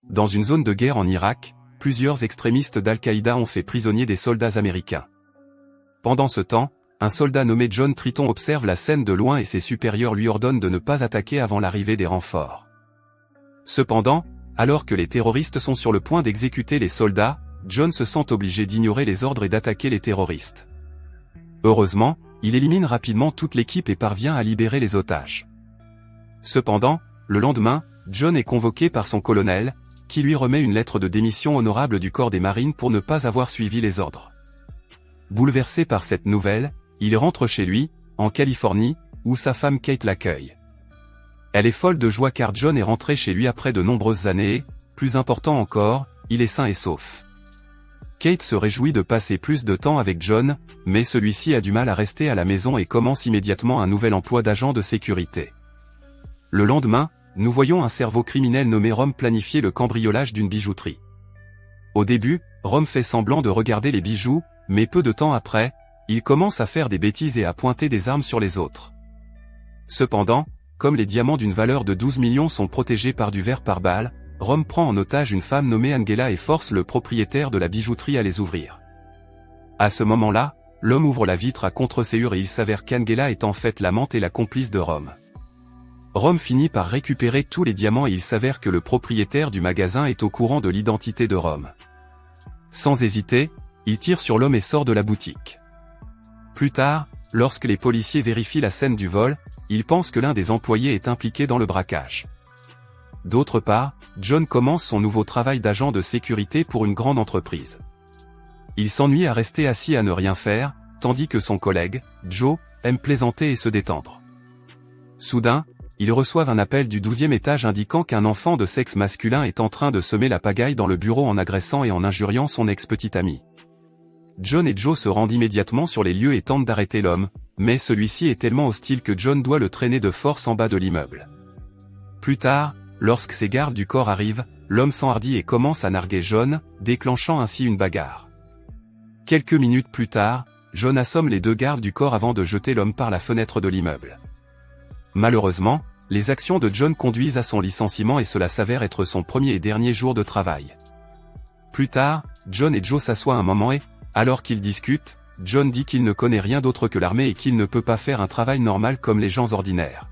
Dans une zone de guerre en Irak, plusieurs extrémistes d'Al-Qaïda ont fait prisonnier des soldats américains. Pendant ce temps, un soldat nommé John Triton observe la scène de loin et ses supérieurs lui ordonnent de ne pas attaquer avant l'arrivée des renforts. Cependant, alors que les terroristes sont sur le point d'exécuter les soldats, John se sent obligé d'ignorer les ordres et d'attaquer les terroristes. Heureusement, il élimine rapidement toute l'équipe et parvient à libérer les otages. Cependant, le lendemain, John est convoqué par son colonel, qui lui remet une lettre de démission honorable du corps des marines pour ne pas avoir suivi les ordres. Bouleversé par cette nouvelle, il rentre chez lui, en Californie, où sa femme Kate l'accueille. Elle est folle de joie car John est rentré chez lui après de nombreuses années et, plus important encore, il est sain et sauf. Kate se réjouit de passer plus de temps avec John, mais celui-ci a du mal à rester à la maison et commence immédiatement un nouvel emploi d'agent de sécurité. Le lendemain, nous voyons un cerveau criminel nommé Rom planifier le cambriolage d'une bijouterie. Au début, Rom fait semblant de regarder les bijoux, mais peu de temps après, il commence à faire des bêtises et à pointer des armes sur les autres. Cependant, comme les diamants d'une valeur de 12 millions sont protégés par du verre pare-balles, Rom prend en otage une femme nommée Angela et force le propriétaire de la bijouterie à les ouvrir. À ce moment-là, l'homme ouvre la vitre à contre-serrure et il s'avère qu'Angela est en fait l'amante et la complice de Rom. Rom finit par récupérer tous les diamants et il s'avère que le propriétaire du magasin est au courant de l'identité de Rom. Sans hésiter, il tire sur l'homme et sort de la boutique. Plus tard, lorsque les policiers vérifient la scène du vol, ils pensent que l'un des employés est impliqué dans le braquage. D'autre part, John commence son nouveau travail d'agent de sécurité pour une grande entreprise. Il s'ennuie à rester assis à ne rien faire, tandis que son collègue, Joe, aime plaisanter et se détendre. Soudain, ils reçoivent un appel du 12e étage indiquant qu'un enfant de sexe masculin est en train de semer la pagaille dans le bureau en agressant et en injuriant son ex-petite amie. John et Joe se rendent immédiatement sur les lieux et tentent d'arrêter l'homme, mais celui-ci est tellement hostile que John doit le traîner de force en bas de l'immeuble. Plus tard, lorsque ses gardes du corps arrivent, l'homme s'enhardit et commence à narguer John, déclenchant ainsi une bagarre. Quelques minutes plus tard, John assomme les deux gardes du corps avant de jeter l'homme par la fenêtre de l'immeuble. Malheureusement, les actions de John conduisent à son licenciement et cela s'avère être son premier et dernier jour de travail. Plus tard, John et Joe s'assoient un moment et, alors qu'ils discutent, John dit qu'il ne connaît rien d'autre que l'armée et qu'il ne peut pas faire un travail normal comme les gens ordinaires.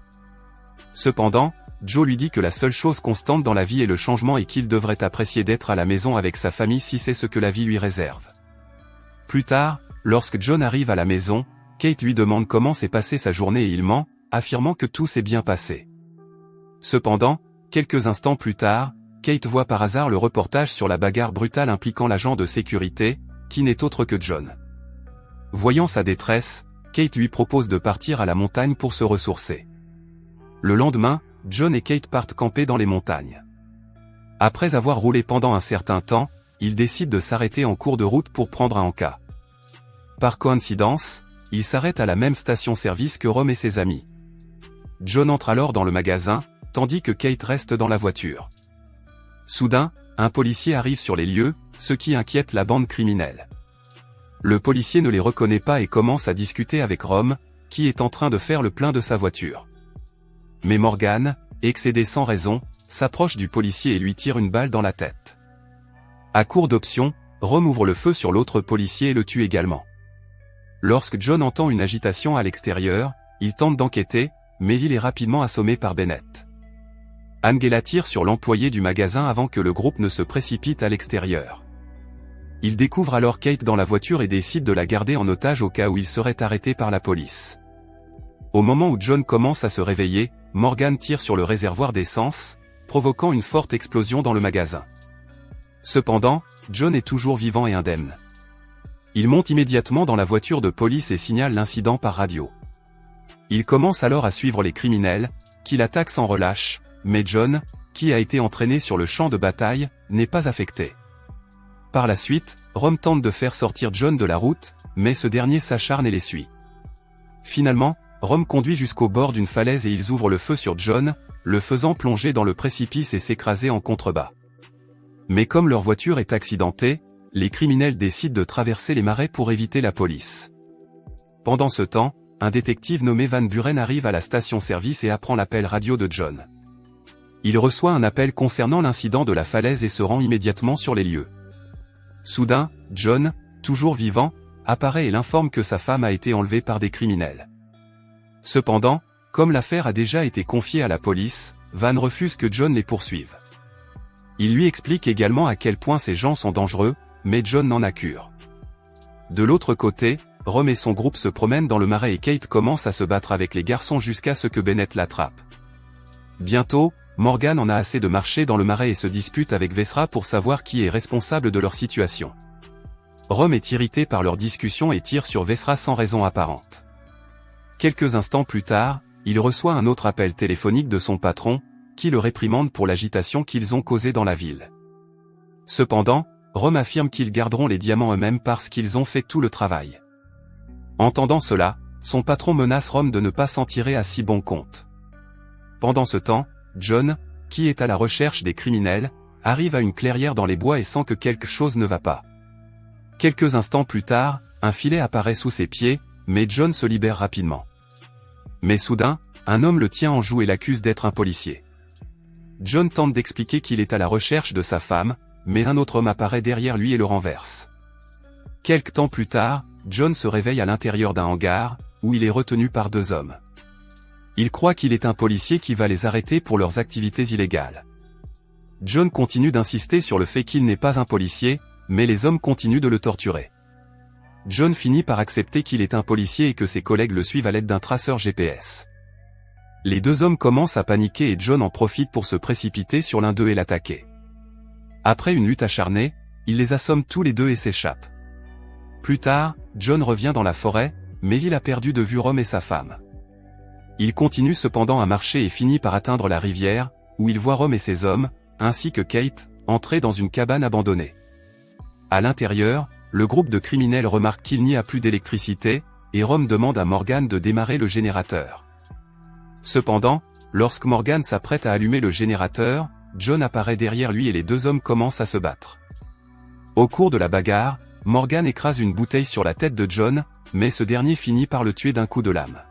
Cependant, Joe lui dit que la seule chose constante dans la vie est le changement et qu'il devrait apprécier d'être à la maison avec sa famille si c'est ce que la vie lui réserve. Plus tard, lorsque John arrive à la maison, Kate lui demande comment s'est passée sa journée et il ment, affirmant que tout s'est bien passé. Cependant, quelques instants plus tard, Kate voit par hasard le reportage sur la bagarre brutale impliquant l'agent de sécurité, qui n'est autre que John. Voyant sa détresse, Kate lui propose de partir à la montagne pour se ressourcer. Le lendemain, John et Kate partent camper dans les montagnes. Après avoir roulé pendant un certain temps, ils décident de s'arrêter en cours de route pour prendre un encas. Par coïncidence, ils s'arrêtent à la même station-service que Rom et ses amis. John entre alors dans le magasin, tandis que Kate reste dans la voiture. Soudain, un policier arrive sur les lieux, ce qui inquiète la bande criminelle. Le policier ne les reconnaît pas et commence à discuter avec Rom, qui est en train de faire le plein de sa voiture. Mais Morgan, excédé sans raison, s'approche du policier et lui tire une balle dans la tête. À court d'options, Rom ouvre le feu sur l'autre policier et le tue également. Lorsque John entend une agitation à l'extérieur, il tente d'enquêter, mais il est rapidement assommé par Bennett. Angela tire sur l'employé du magasin avant que le groupe ne se précipite à l'extérieur. Il découvre alors Kate dans la voiture et décide de la garder en otage au cas où il serait arrêté par la police. Au moment où John commence à se réveiller, Morgan tire sur le réservoir d'essence, provoquant une forte explosion dans le magasin. Cependant, John est toujours vivant et indemne. Il monte immédiatement dans la voiture de police et signale l'incident par radio. Il commence alors à suivre les criminels, qui l'attaquent sans relâche, mais John, qui a été entraîné sur le champ de bataille, n'est pas affecté. Par la suite, Rom tente de faire sortir John de la route, mais ce dernier s'acharne et les suit. Finalement, Rom conduit jusqu'au bord d'une falaise et ils ouvrent le feu sur John, le faisant plonger dans le précipice et s'écraser en contrebas. Mais comme leur voiture est accidentée, les criminels décident de traverser les marais pour éviter la police. Pendant ce temps, un détective nommé Van Buren arrive à la station-service et apprend l'appel radio de John. Il reçoit un appel concernant l'incident de la falaise et se rend immédiatement sur les lieux. Soudain, John, toujours vivant, apparaît et l'informe que sa femme a été enlevée par des criminels. Cependant, comme l'affaire a déjà été confiée à la police, Van refuse que John les poursuive. Il lui explique également à quel point ces gens sont dangereux, mais John n'en a cure. De l'autre côté, Rome et son groupe se promènent dans le marais et Kate commence à se battre avec les garçons jusqu'à ce que Bennett l'attrape. Bientôt, Morgan en a assez de marcher dans le marais et se dispute avec Vesra pour savoir qui est responsable de leur situation. Rome est irrité par leur discussion et tire sur Vesra sans raison apparente. Quelques instants plus tard, il reçoit un autre appel téléphonique de son patron, qui le réprimande pour l'agitation qu'ils ont causée dans la ville. Cependant, Rome affirme qu'ils garderont les diamants eux-mêmes parce qu'ils ont fait tout le travail. Entendant cela, son patron menace Rome de ne pas s'en tirer à si bon compte. Pendant ce temps, John, qui est à la recherche des criminels, arrive à une clairière dans les bois et sent que quelque chose ne va pas. Quelques instants plus tard, un filet apparaît sous ses pieds, mais John se libère rapidement. Mais soudain, un homme le tient en joue et l'accuse d'être un policier. John tente d'expliquer qu'il est à la recherche de sa femme, mais un autre homme apparaît derrière lui et le renverse. Quelque temps plus tard, John se réveille à l'intérieur d'un hangar, où il est retenu par deux hommes. Il croit qu'il est un policier qui va les arrêter pour leurs activités illégales. John continue d'insister sur le fait qu'il n'est pas un policier, mais les hommes continuent de le torturer. John finit par accepter qu'il est un policier et que ses collègues le suivent à l'aide d'un traceur GPS. Les deux hommes commencent à paniquer et John en profite pour se précipiter sur l'un d'eux et l'attaquer. Après une lutte acharnée, il les assomme tous les deux et s'échappe. Plus tard, John revient dans la forêt, mais il a perdu de vue Rome et sa femme. Il continue cependant à marcher et finit par atteindre la rivière, où il voit Rome et ses hommes, ainsi que Kate, entrer dans une cabane abandonnée. À l'intérieur, le groupe de criminels remarque qu'il n'y a plus d'électricité, et Rome demande à Morgan de démarrer le générateur. Cependant, lorsque Morgan s'apprête à allumer le générateur, John apparaît derrière lui et les deux hommes commencent à se battre. Au cours de la bagarre, Morgan écrase une bouteille sur la tête de John, mais ce dernier finit par le tuer d'un coup de lame.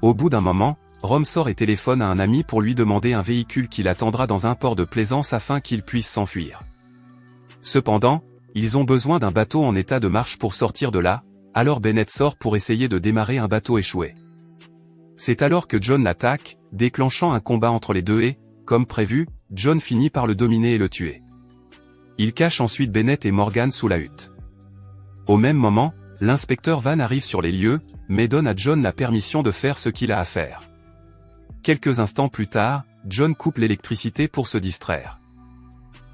Au bout d'un moment, Rome sort et téléphone à un ami pour lui demander un véhicule qui l'attendra dans un port de plaisance afin qu'il puisse s'enfuir. Cependant, ils ont besoin d'un bateau en état de marche pour sortir de là, alors Bennett sort pour essayer de démarrer un bateau échoué. C'est alors que John l'attaque, déclenchant un combat entre les deux et, comme prévu, John finit par le dominer et le tuer. Il cache ensuite Bennett et Morgan sous la hutte. Au même moment, l'inspecteur Van arrive sur les lieux, mais donne à John la permission de faire ce qu'il a à faire. Quelques instants plus tard, John coupe l'électricité pour se distraire.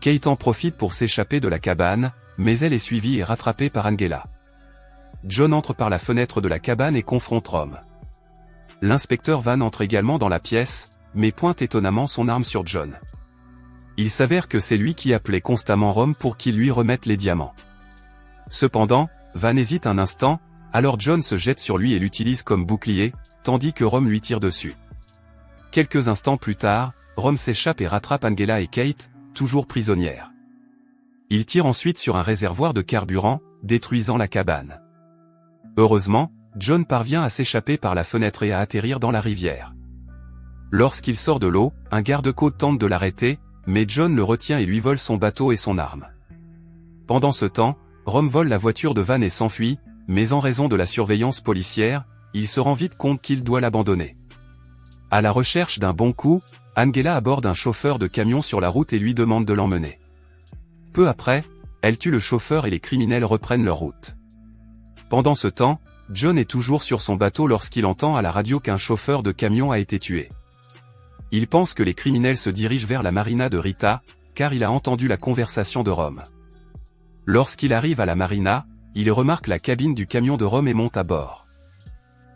Kate en profite pour s'échapper de la cabane, mais elle est suivie et rattrapée par Angela. John entre par la fenêtre de la cabane et confronte Rome. L'inspecteur Van entre également dans la pièce, mais pointe étonnamment son arme sur John. Il s'avère que c'est lui qui appelait constamment Rome pour qu'il lui remette les diamants. Cependant, Van hésite un instant, alors John se jette sur lui et l'utilise comme bouclier, tandis que Rome lui tire dessus. Quelques instants plus tard, Rome s'échappe et rattrape Angela et Kate, toujours prisonnières. Il tire ensuite sur un réservoir de carburant, détruisant la cabane. Heureusement, John parvient à s'échapper par la fenêtre et à atterrir dans la rivière. Lorsqu'il sort de l'eau, un garde-côte tente de l'arrêter, mais John le retient et lui vole son bateau et son arme. Pendant ce temps, Rome vole la voiture de Van et s'enfuit, mais en raison de la surveillance policière, il se rend vite compte qu'il doit l'abandonner. À la recherche d'un bon coup, Angela aborde un chauffeur de camion sur la route et lui demande de l'emmener. Peu après, elle tue le chauffeur et les criminels reprennent leur route. Pendant ce temps, John est toujours sur son bateau lorsqu'il entend à la radio qu'un chauffeur de camion a été tué. Il pense que les criminels se dirigent vers la marina de Rita, car il a entendu la conversation de Rome. Lorsqu'il arrive à la marina, il remarque la cabine du camion de Rome et monte à bord.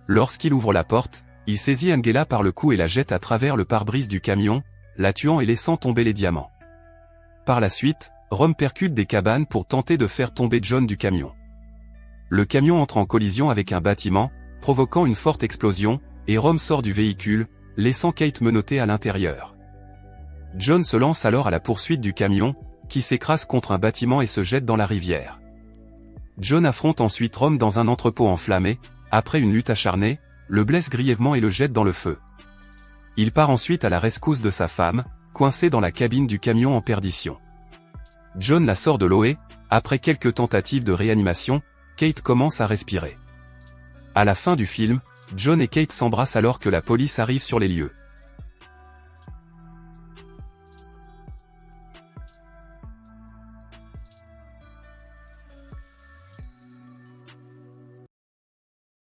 Lorsqu'il ouvre la porte, il saisit Angela par le cou et la jette à travers le pare-brise du camion, la tuant et laissant tomber les diamants. Par la suite, Rome percute des cabanes pour tenter de faire tomber John du camion. Le camion entre en collision avec un bâtiment, provoquant une forte explosion, et Rome sort du véhicule, laissant Kate menottée à l'intérieur. John se lance alors à la poursuite du camion, qui s'écrase contre un bâtiment et se jette dans la rivière. John affronte ensuite Rome dans un entrepôt enflammé, après une lutte acharnée, le blesse grièvement et le jette dans le feu. Il part ensuite à la rescousse de sa femme, coincée dans la cabine du camion en perdition. John la sort de l'eau et, après quelques tentatives de réanimation, Kate commence à respirer. À la fin du film, John et Kate s'embrassent alors que la police arrive sur les lieux.